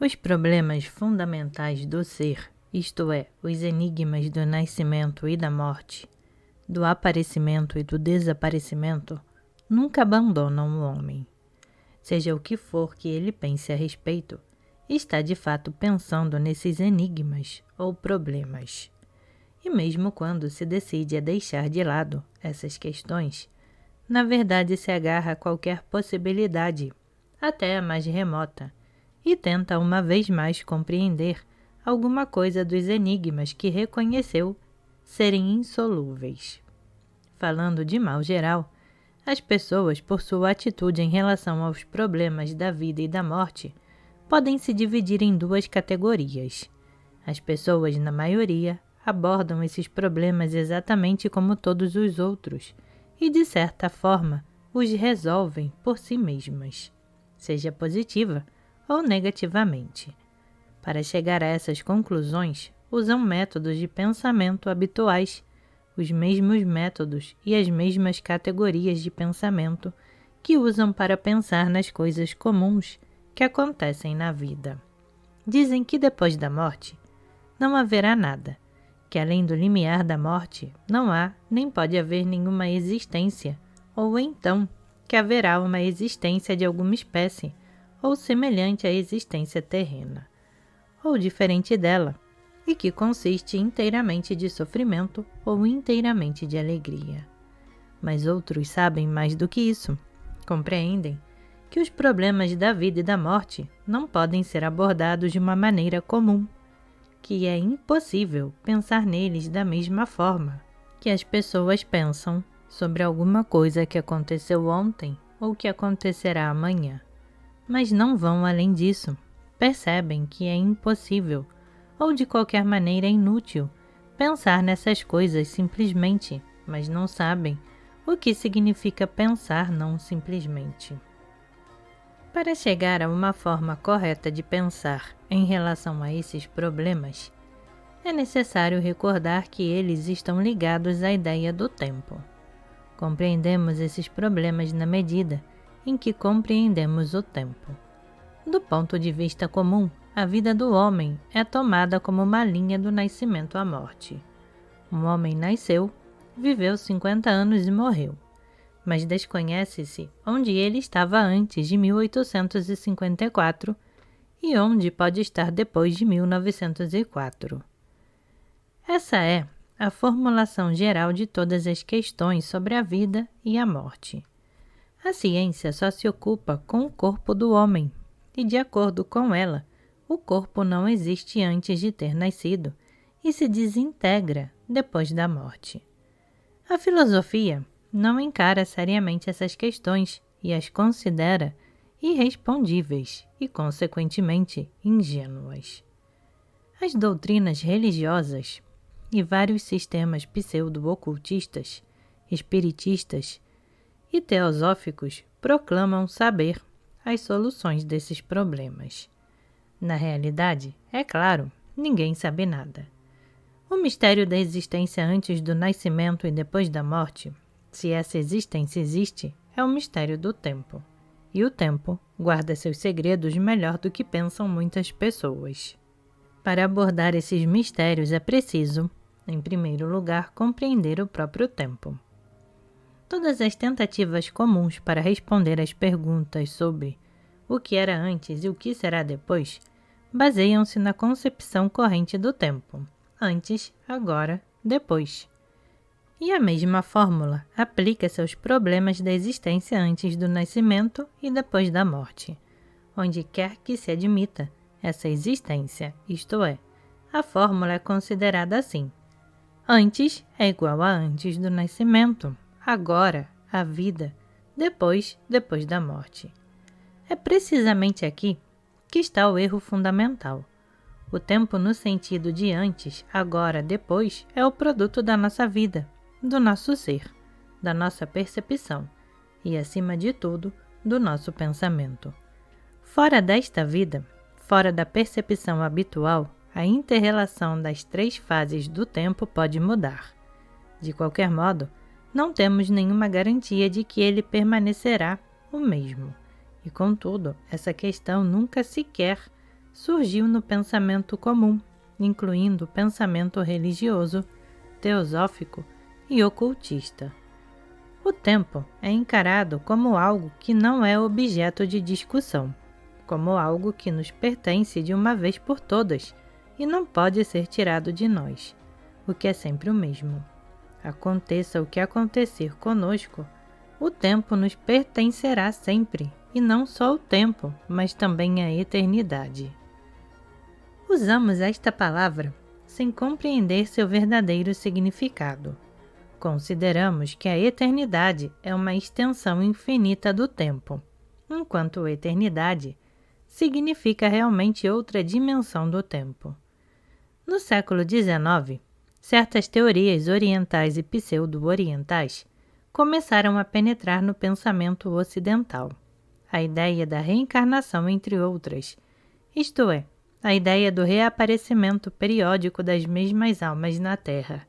Os problemas fundamentais do ser, isto é, os enigmas do nascimento e da morte, do aparecimento e do desaparecimento, nunca abandonam o homem. Seja o que for que ele pense a respeito, está de fato pensando nesses enigmas ou problemas. E mesmo quando se decide a deixar de lado essas questões, na verdade se agarra a qualquer possibilidade, até a mais remota, e tenta uma vez mais compreender alguma coisa dos enigmas que reconheceu serem insolúveis. Falando de mal geral, as pessoas, por sua atitude em relação aos problemas da vida e da morte, podem se dividir em duas categorias. As pessoas, na maioria, abordam esses problemas exatamente como todos os outros e, de certa forma, os resolvem por si mesmas, seja positiva ou negativamente. Para chegar a essas conclusões, usam métodos de pensamento habituais, os mesmos métodos e as mesmas categorias de pensamento que usam para pensar nas coisas comuns que acontecem na vida. Dizem que depois da morte não haverá nada, que além do limiar da morte não há nem pode haver nenhuma existência, ou então que haverá uma existência de alguma espécie, ou semelhante à existência terrena, ou diferente dela, e que consiste inteiramente de sofrimento ou inteiramente de alegria. Mas outros sabem mais do que isso, compreendem que os problemas da vida e da morte não podem ser abordados de uma maneira comum, que é impossível pensar neles da mesma forma que as pessoas pensam sobre alguma coisa que aconteceu ontem ou que acontecerá amanhã. Mas não vão além disso, percebem que é impossível, ou de qualquer maneira inútil, pensar nessas coisas simplesmente, mas não sabem o que significa pensar não simplesmente. Para chegar a uma forma correta de pensar em relação a esses problemas, é necessário recordar que eles estão ligados à ideia do tempo. Compreendemos esses problemas na medida em que compreendemos o tempo. Do ponto de vista comum, a vida do homem é tomada como uma linha do nascimento à morte. Um homem nasceu, viveu 50 anos e morreu, mas desconhece-se onde ele estava antes de 1854 e onde pode estar depois de 1904. Essa é a formulação geral de todas as questões sobre a vida e a morte. A ciência só se ocupa com o corpo do homem, e de acordo com ela, o corpo não existe antes de ter nascido e se desintegra depois da morte. A filosofia não encara seriamente essas questões e as considera irrespondíveis e, consequentemente, ingênuas. As doutrinas religiosas e vários sistemas pseudo-ocultistas, espiritistas e teosóficos proclamam saber as soluções desses problemas. Na realidade, é claro, ninguém sabe nada. O mistério da existência antes do nascimento e depois da morte, se essa existência existe, é o mistério do tempo. E o tempo guarda seus segredos melhor do que pensam muitas pessoas. Para abordar esses mistérios é preciso, em primeiro lugar, compreender o próprio tempo. Todas as tentativas comuns para responder às perguntas sobre o que era antes e o que será depois baseiam-se na concepção corrente do tempo: antes, agora, depois. E a mesma fórmula aplica-se aos problemas da existência antes do nascimento e depois da morte, onde quer que se admita essa existência, isto é, a fórmula é considerada assim: antes é igual a antes do nascimento, agora, a vida, depois da morte. É precisamente aqui que está o erro fundamental. O tempo no sentido de antes, agora, depois, é o produto da nossa vida, do nosso ser, da nossa percepção e, acima de tudo, do nosso pensamento. Fora desta vida, fora da percepção habitual, a inter-relação das três fases do tempo pode mudar. De qualquer modo, não temos nenhuma garantia de que ele permanecerá o mesmo. E, contudo, essa questão nunca sequer surgiu no pensamento comum, incluindo o pensamento religioso, teosófico e ocultista. O tempo é encarado como algo que não é objeto de discussão, como algo que nos pertence de uma vez por todas e não pode ser tirado de nós, o que é sempre o mesmo. Aconteça o que acontecer conosco, o tempo nos pertencerá sempre, e não só o tempo, mas também a eternidade. Usamos esta palavra sem compreender seu verdadeiro significado. Consideramos que a eternidade é uma extensão infinita do tempo, enquanto eternidade significa realmente outra dimensão do tempo. No século XIX, certas teorias orientais e pseudo-orientais começaram a penetrar no pensamento ocidental. A ideia da reencarnação, entre outras, isto é, a ideia do reaparecimento periódico das mesmas almas na Terra.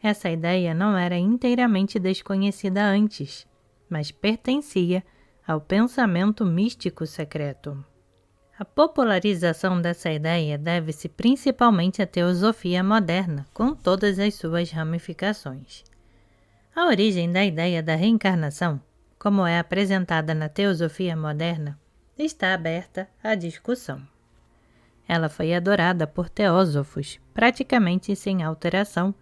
Essa ideia não era inteiramente desconhecida antes, mas pertencia ao pensamento místico secreto. A popularização dessa ideia deve-se principalmente à teosofia moderna, com todas as suas ramificações. A origem da ideia da reencarnação, como é apresentada na teosofia moderna, está aberta à discussão. Ela foi adorada por teósofos, praticamente sem alteração,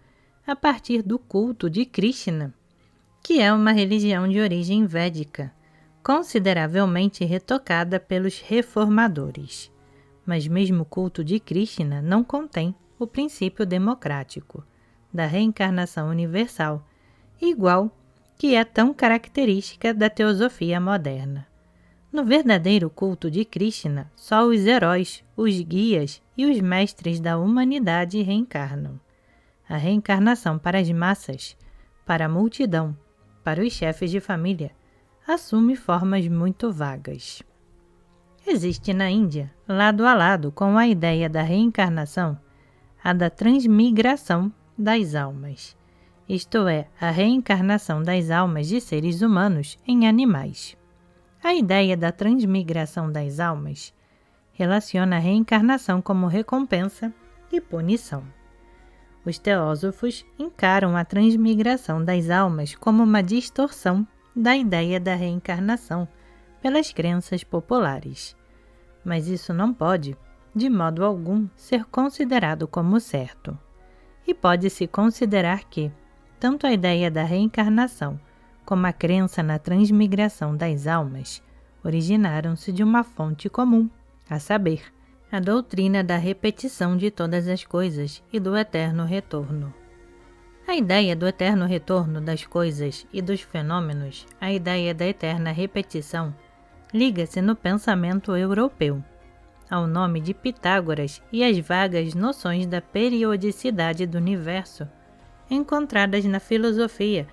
a partir do culto de Krishna, que é uma religião de origem védica, consideravelmente retocada pelos reformadores. Mas mesmo o culto de Krishna não contém o princípio democrático da reencarnação universal, igual que é tão característica da teosofia moderna. No verdadeiro culto de Krishna, só os heróis, os guias e os mestres da humanidade reencarnam. A reencarnação para as massas, para a multidão, para os chefes de família, assume formas muito vagas. Existe na Índia, lado a lado com a ideia da reencarnação, a da transmigração das almas, isto é, a reencarnação das almas de seres humanos em animais. A ideia da transmigração das almas relaciona a reencarnação como recompensa e punição. Os teósofos encaram a transmigração das almas como uma distorção da ideia da reencarnação pelas crenças populares. Mas isso não pode, de modo algum, ser considerado como certo. E pode-se considerar que, tanto a ideia da reencarnação como a crença na transmigração das almas originaram-se de uma fonte comum, a saber, a doutrina da repetição de todas as coisas e do eterno retorno. A ideia do eterno retorno das coisas e dos fenômenos, a ideia da eterna repetição, liga-se no pensamento europeu, ao nome de Pitágoras e às vagas noções da periodicidade do universo, encontradas na filosofia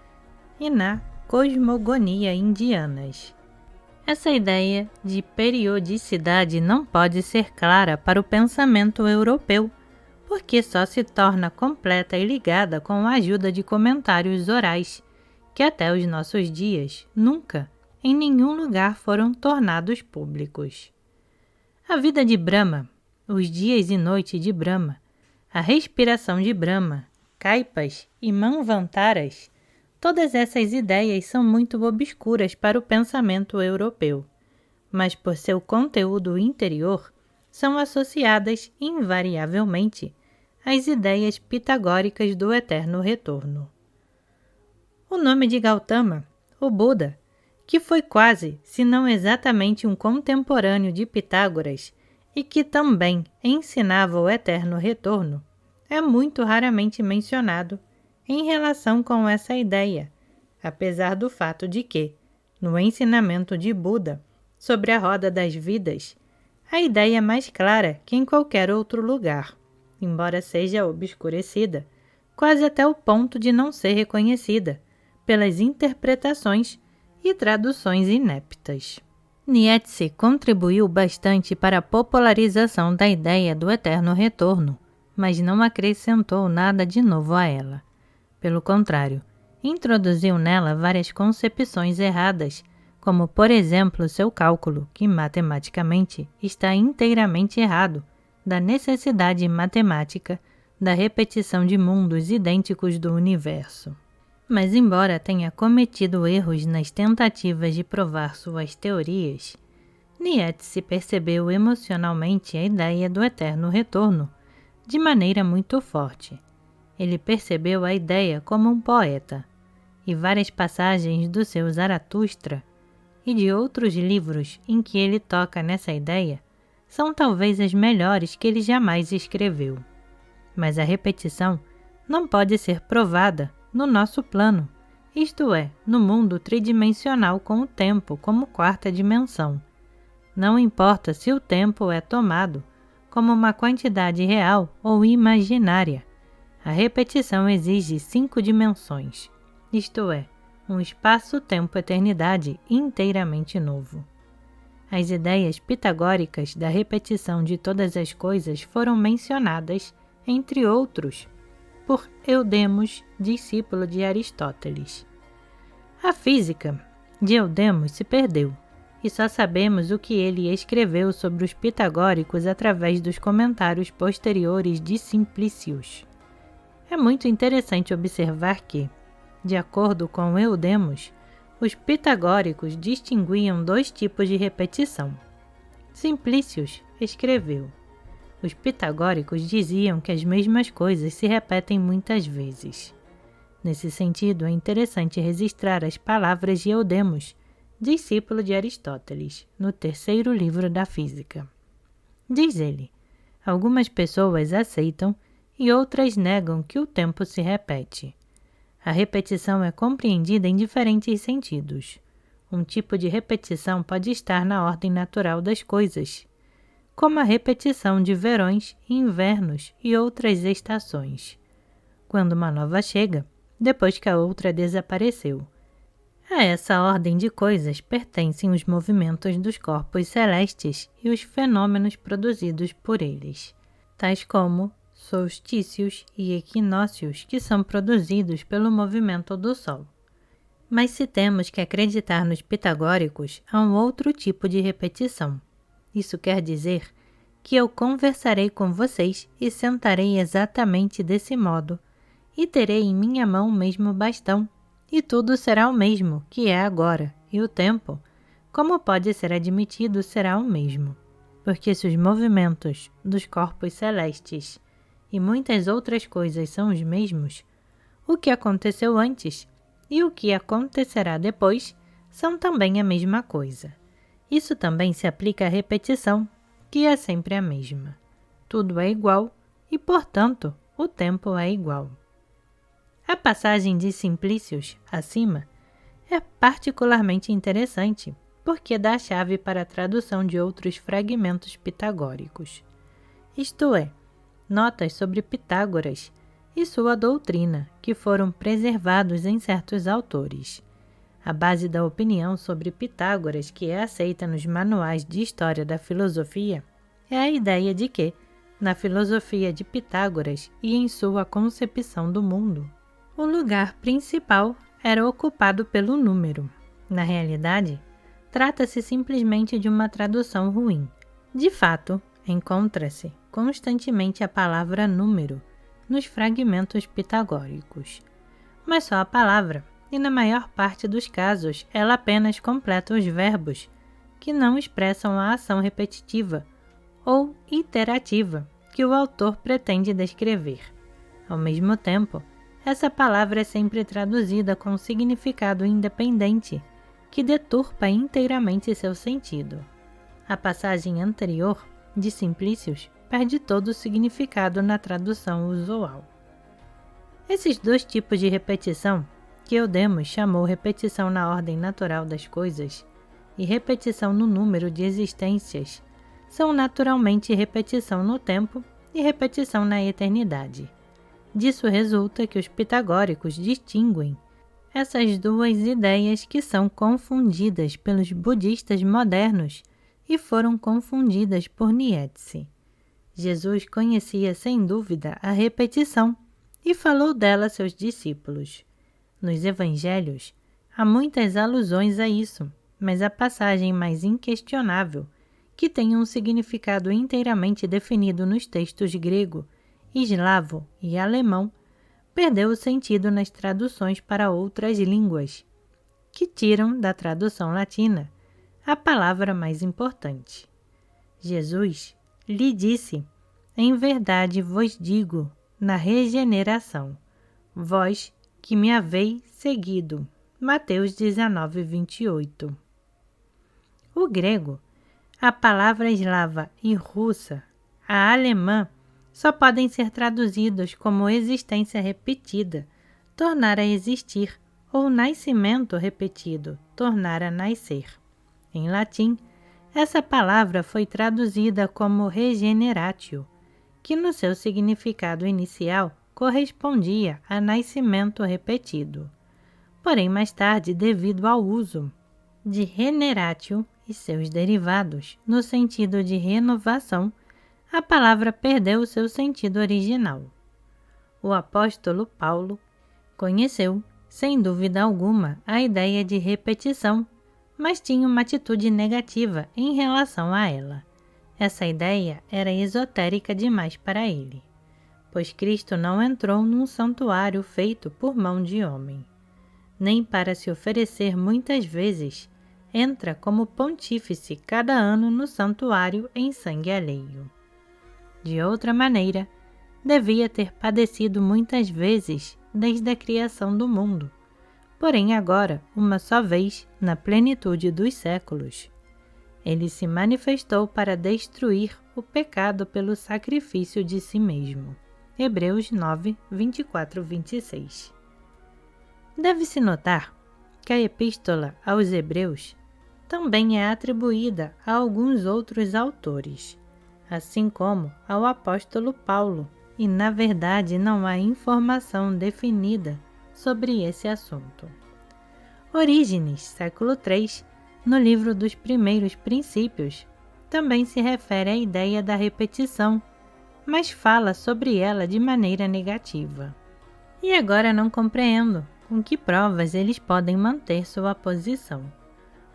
e na cosmogonia indianas. Essa ideia de periodicidade não pode ser clara para o pensamento europeu, porque só se torna completa e ligada com a ajuda de comentários orais, que até os nossos dias nunca, em nenhum lugar foram tornados públicos. A vida de Brahma, os dias e noites de Brahma, a respiração de Brahma, Kaipas e Manvantaras, todas essas ideias são muito obscuras para o pensamento europeu, mas por seu conteúdo interior, são associadas invariavelmente às ideias pitagóricas do eterno retorno. O nome de Gautama, o Buda, que foi quase, se não exatamente um contemporâneo de Pitágoras e que também ensinava o eterno retorno, é muito raramente mencionado em relação com essa ideia, apesar do fato de que, no ensinamento de Buda sobre a roda das vidas, a ideia é mais clara que em qualquer outro lugar, embora seja obscurecida, quase até o ponto de não ser reconhecida pelas interpretações e traduções ineptas. Nietzsche contribuiu bastante para a popularização da ideia do eterno retorno, mas não acrescentou nada de novo a ela. Pelo contrário, introduziu nela várias concepções erradas, como, por exemplo, seu cálculo, que matematicamente está inteiramente errado, da necessidade matemática da repetição de mundos idênticos do universo. Mas embora tenha cometido erros nas tentativas de provar suas teorias, Nietzsche percebeu emocionalmente a ideia do eterno retorno de maneira muito forte. Ele percebeu a ideia como um poeta, e várias passagens do seu Zaratustra e de outros livros em que ele toca nessa ideia são talvez as melhores que ele jamais escreveu. Mas a repetição não pode ser provada no nosso plano, isto é, no mundo tridimensional com o tempo como quarta dimensão. Não importa se o tempo é tomado como uma quantidade real ou imaginária. A repetição exige 5 dimensões, isto é, um espaço-tempo-eternidade inteiramente novo. As ideias pitagóricas da repetição de todas as coisas foram mencionadas, entre outros, por Eudemos, discípulo de Aristóteles. A física de Eudemos se perdeu, e só sabemos o que ele escreveu sobre os pitagóricos através dos comentários posteriores de Simplícios. É muito interessante observar que, de acordo com Eudemos, os pitagóricos distinguiam 2 tipos de repetição. Simplícios escreveu: os pitagóricos diziam que as mesmas coisas se repetem muitas vezes. Nesse sentido, é interessante registrar as palavras de Eudemos, discípulo de Aristóteles, no 3º livro da Física. Diz ele: algumas pessoas aceitam e outras negam que o tempo se repete. A repetição é compreendida em diferentes sentidos. Um tipo de repetição pode estar na ordem natural das coisas, como a repetição de verões, invernos e outras estações, quando uma nova chega, depois que a outra desapareceu. A essa ordem de coisas pertencem os movimentos dos corpos celestes e os fenômenos produzidos por eles, tais como solstícios e equinócios, que são produzidos pelo movimento do Sol. Mas se temos que acreditar nos pitagóricos, há um outro tipo de repetição. Isso quer dizer que eu conversarei com vocês e sentarei exatamente desse modo, e terei em minha mão o mesmo bastão, e tudo será o mesmo que é agora, e o tempo, como pode ser admitido, será o mesmo. Porque se os movimentos dos corpos celestes e muitas outras coisas são os mesmos, o que aconteceu antes e o que acontecerá depois são também a mesma coisa. Isso também se aplica à repetição, que é sempre a mesma. Tudo é igual e, portanto, o tempo é igual. A passagem de Simplícios, acima, é particularmente interessante, porque dá a chave para a tradução de outros fragmentos pitagóricos. Isto é, notas sobre Pitágoras e sua doutrina, que foram preservados em certos autores. A base da opinião sobre Pitágoras, que é aceita nos manuais de história da filosofia, é a ideia de que, na filosofia de Pitágoras e em sua concepção do mundo, o lugar principal era ocupado pelo número. Na realidade, trata-se simplesmente de uma tradução ruim. De fato, encontra-se constantemente a palavra número nos fragmentos pitagóricos. Mas só a palavra, e na maior parte dos casos ela apenas completa os verbos, que não expressam a ação repetitiva ou iterativa que o autor pretende descrever. Ao mesmo tempo, essa palavra é sempre traduzida com significado independente, que deturpa inteiramente seu sentido. A passagem anterior, de Simplícios, perde todo o significado na tradução usual. Esses 2 tipos de repetição, que Eudemos chamou repetição na ordem natural das coisas e repetição no número de existências, são naturalmente repetição no tempo e repetição na eternidade. Disso resulta que os pitagóricos distinguem essas 2 ideias que são confundidas pelos budistas modernos e foram confundidas por Nietzsche. Jesus conhecia sem dúvida a repetição e falou dela a seus discípulos. Nos evangelhos, há muitas alusões a isso, mas a passagem mais inquestionável, que tem um significado inteiramente definido nos textos grego, eslavo e alemão, perdeu o sentido nas traduções para outras línguas, que tiram da tradução latina a palavra mais importante. Jesus lhe disse: em verdade vos digo, na regeneração, vós que me haveis seguido. Mateus 19, 28. O grego, a palavra eslava e russa, a alemã, só podem ser traduzidos como existência repetida, tornar a existir, ou nascimento repetido, tornar a nascer. Em latim, essa palavra foi traduzida como regeneratio, que no seu significado inicial correspondia a nascimento repetido. Porém, mais tarde, devido ao uso de regeneratio e seus derivados, no sentido de renovação, a palavra perdeu o seu sentido original. O apóstolo Paulo conheceu, sem dúvida alguma, a ideia de repetição, mas tinha uma atitude negativa em relação a ela. Essa ideia era esotérica demais para ele, pois Cristo não entrou num santuário feito por mão de homem. Nem para se oferecer muitas vezes, entra como pontífice cada ano no santuário em sangue alheio. De outra maneira, devia ter padecido muitas vezes desde a criação do mundo, porém agora, uma só vez, na plenitude dos séculos. Ele se manifestou para destruir o pecado pelo sacrifício de si mesmo. Hebreus 9, 24, 26. Deve-se notar que a Epístola aos Hebreus também é atribuída a alguns outros autores, assim como ao apóstolo Paulo, e na verdade não há informação definida sobre esse assunto. Orígenes, século III, no livro dos Primeiros Princípios, também se refere à ideia da repetição, mas fala sobre ela de maneira negativa. E agora não compreendo com que provas eles podem manter sua posição.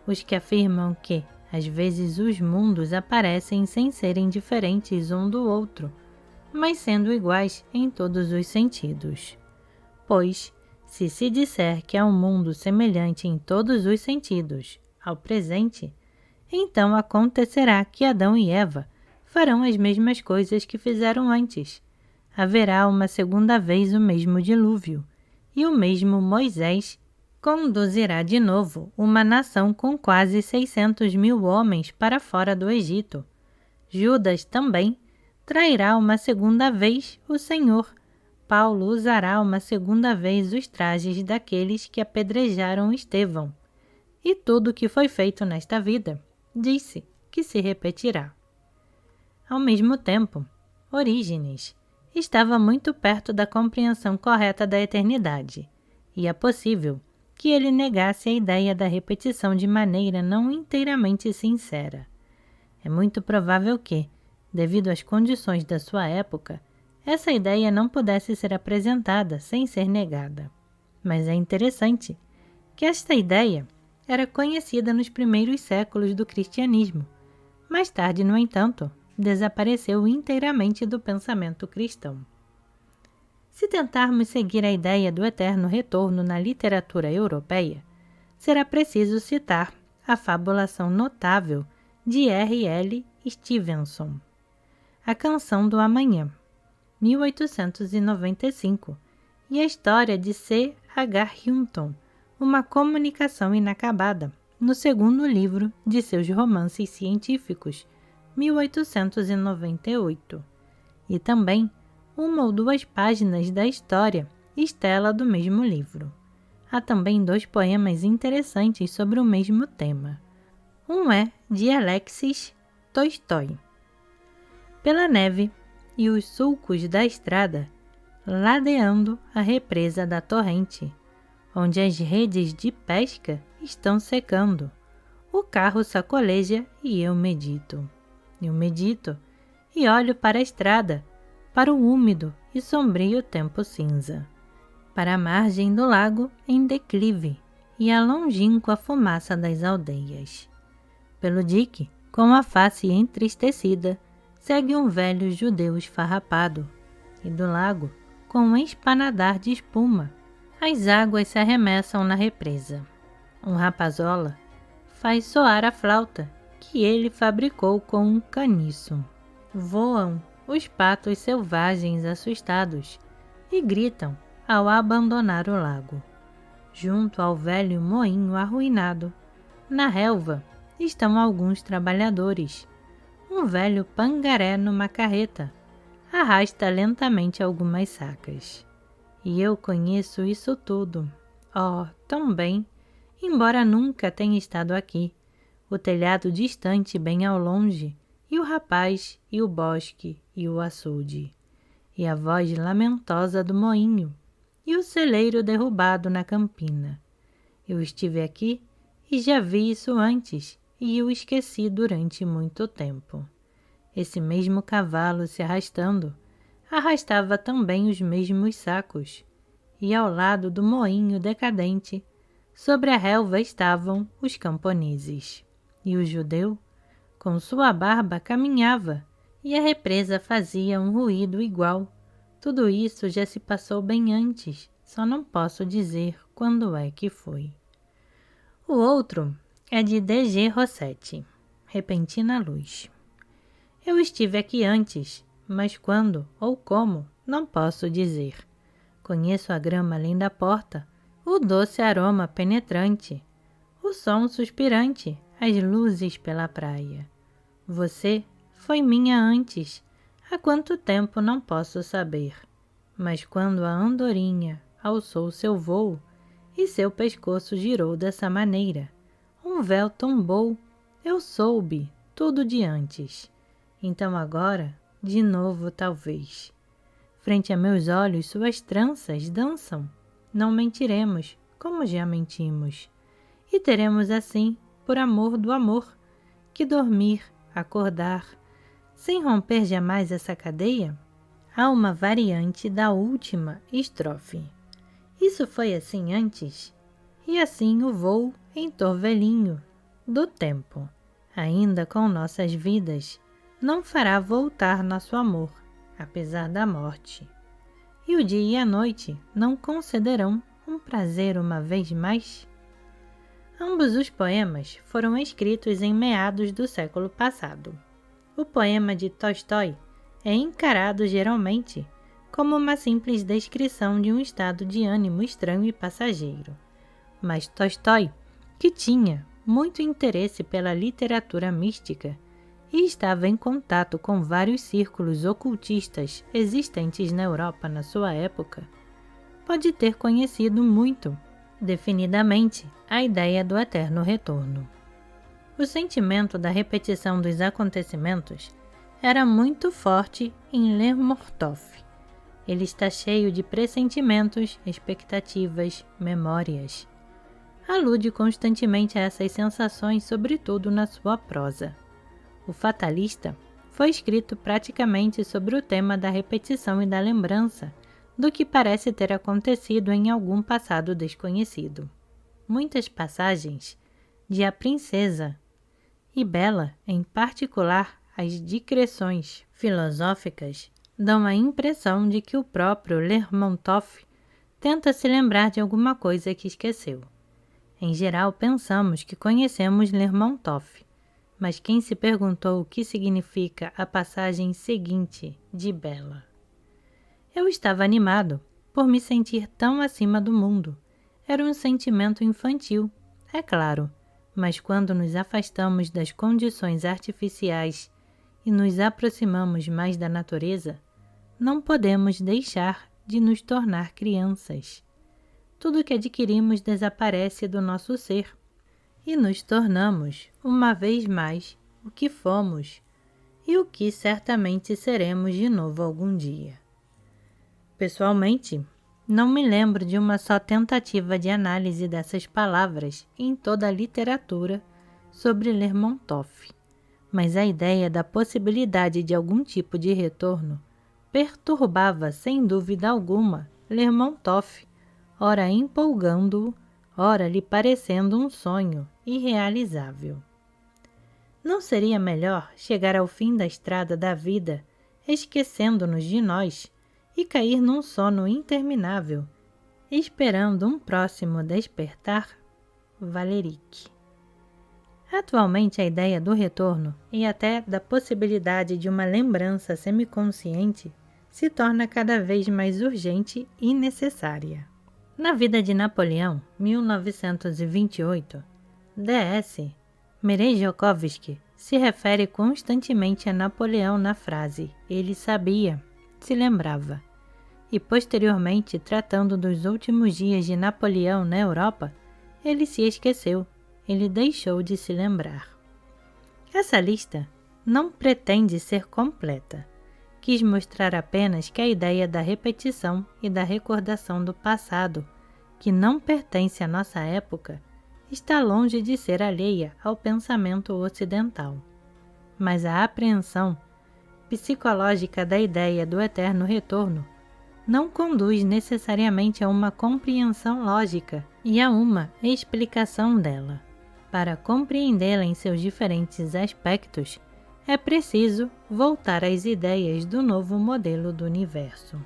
Os que afirmam que, às vezes, os mundos aparecem sem serem diferentes um do outro, mas sendo iguais em todos os sentidos. Pois, se se disser que há um mundo semelhante em todos os sentidos ao presente, então acontecerá que Adão e Eva farão as mesmas coisas que fizeram antes. Haverá uma segunda vez o mesmo dilúvio, e o mesmo Moisés conduzirá de novo uma nação com quase 600.000 homens para fora do Egito. Judas também trairá uma segunda vez o Senhor. Paulo usará uma segunda vez os trajes daqueles que apedrejaram Estevão. E tudo o que foi feito nesta vida, disse, que se repetirá. Ao mesmo tempo, Orígenes estava muito perto da compreensão correta da eternidade, e é possível que ele negasse a ideia da repetição de maneira não inteiramente sincera. É muito provável que, devido às condições da sua época, essa ideia não pudesse ser apresentada sem ser negada. Mas é interessante que esta ideia era conhecida nos primeiros séculos do cristianismo. Mais tarde, no entanto, desapareceu inteiramente do pensamento cristão. Se tentarmos seguir a ideia do eterno retorno na literatura europeia, será preciso citar a fabulação notável de R.L. Stevenson, A Canção do Amanhã, 1895, e a história de C.H. Hinton, Uma Comunicação Inacabada, no segundo livro de seus romances científicos, 1898, e também uma ou duas páginas da história Estela do mesmo livro. Há também 2 poemas interessantes sobre o mesmo tema. Um é de Alexis Tolstói. Pela neve e os sulcos da estrada, ladeando a represa da torrente, onde as redes de pesca estão secando, o carro sacoleja e eu medito. Eu medito e olho para a estrada, para o úmido e sombrio tempo cinza, para a margem do lago em declive e a longínqua fumaça das aldeias. Pelo dique, com a face entristecida, segue um velho judeu esfarrapado, e do lago, com um espanadar de espuma, as águas se arremessam na represa. Um rapazola faz soar a flauta que ele fabricou com um caniço. Voam os patos selvagens assustados e gritam ao abandonar o lago. Junto ao velho moinho arruinado, na relva, estão alguns trabalhadores. Um velho pangaré numa carreta arrasta lentamente algumas sacas. E eu conheço isso tudo, tão bem, embora nunca tenha estado aqui. O telhado distante bem ao longe, e o rapaz, e o bosque, e o açude, e a voz lamentosa do moinho, e o celeiro derrubado na campina. Eu estive aqui e já vi isso antes, e o esqueci durante muito tempo. Esse mesmo cavalo se arrastando, arrastava também os mesmos sacos, e ao lado do moinho decadente, sobre a relva estavam os camponeses, e o judeu, com sua barba, caminhava, e a represa fazia um ruído igual. Tudo isso já se passou bem antes, só não posso dizer quando é que foi. O outro é de D.G. Rossetti, Repentina Luz. Eu estive aqui antes, mas quando ou como, não posso dizer. Conheço a grama além da porta, o doce aroma penetrante, o som suspirante, as luzes pela praia. Você foi minha antes, há quanto tempo não posso saber. Mas quando a andorinha alçou seu vôo e seu pescoço girou dessa maneira, um véu tombou, eu soube tudo de antes. Então agora, de novo talvez. Frente a meus olhos suas tranças dançam. Não mentiremos, como já mentimos. E teremos assim, por amor do amor, que dormir, acordar, sem romper jamais essa cadeia? Há uma variante da última estrofe. Isso foi assim antes, e assim o voo em torvelinho do tempo, ainda com nossas vidas, não fará voltar nosso amor, apesar da morte. E o dia e a noite não concederão um prazer uma vez mais? Ambos os poemas foram escritos em meados do século passado. O poema de Tolstói é encarado geralmente como uma simples descrição de um estado de ânimo estranho e passageiro. Mas Tolstói, que tinha muito interesse pela literatura mística e estava em contato com vários círculos ocultistas existentes na Europa na sua época, pode ter conhecido muito, definidamente, a ideia do eterno retorno. O sentimento da repetição dos acontecimentos era muito forte em Lermontov. Ele está cheio de pressentimentos, expectativas, memórias. Alude constantemente a essas sensações, sobretudo na sua prosa. O Fatalista foi escrito praticamente sobre o tema da repetição e da lembrança do que parece ter acontecido em algum passado desconhecido. Muitas passagens de A Princesa e Bela, em particular as digreções filosóficas, dão a impressão de que o próprio Lermontov tenta se lembrar de alguma coisa que esqueceu. Em geral, pensamos que conhecemos Lermontov, mas quem se perguntou o que significa a passagem seguinte de Bela? Eu estava animado por me sentir tão acima do mundo. Era um sentimento infantil, é claro, mas quando nos afastamos das condições artificiais e nos aproximamos mais da natureza, não podemos deixar de nos tornar crianças. Tudo que adquirimos desaparece do nosso ser e nos tornamos, uma vez mais, o que fomos e o que certamente seremos de novo algum dia. Pessoalmente, não me lembro de uma só tentativa de análise dessas palavras em toda a literatura sobre Lermontov, mas a ideia da possibilidade de algum tipo de retorno perturbava sem dúvida alguma Lermontov, ora empolgando-o, ora lhe parecendo um sonho irrealizável. Não seria melhor chegar ao fim da estrada da vida, esquecendo-nos de nós, e cair num sono interminável, esperando um próximo despertar? Valeric. Atualmente, a ideia do retorno e até da possibilidade de uma lembrança semiconsciente se torna cada vez mais urgente e necessária. Na Vida de Napoleão, 1928, D.S. Merezhkovsky se refere constantemente a Napoleão na frase "ele sabia", se lembrava, e posteriormente, tratando dos últimos dias de Napoleão na Europa, ele se esqueceu, ele deixou de se lembrar. Essa lista não pretende ser completa. Quis mostrar apenas que a ideia da repetição e da recordação do passado, que não pertence à nossa época, está longe de ser alheia ao pensamento ocidental. Mas a apreensão psicológica da ideia do eterno retorno não conduz necessariamente a uma compreensão lógica e a uma explicação dela. Para compreendê-la em seus diferentes aspectos, é preciso voltar às ideias do novo modelo do universo.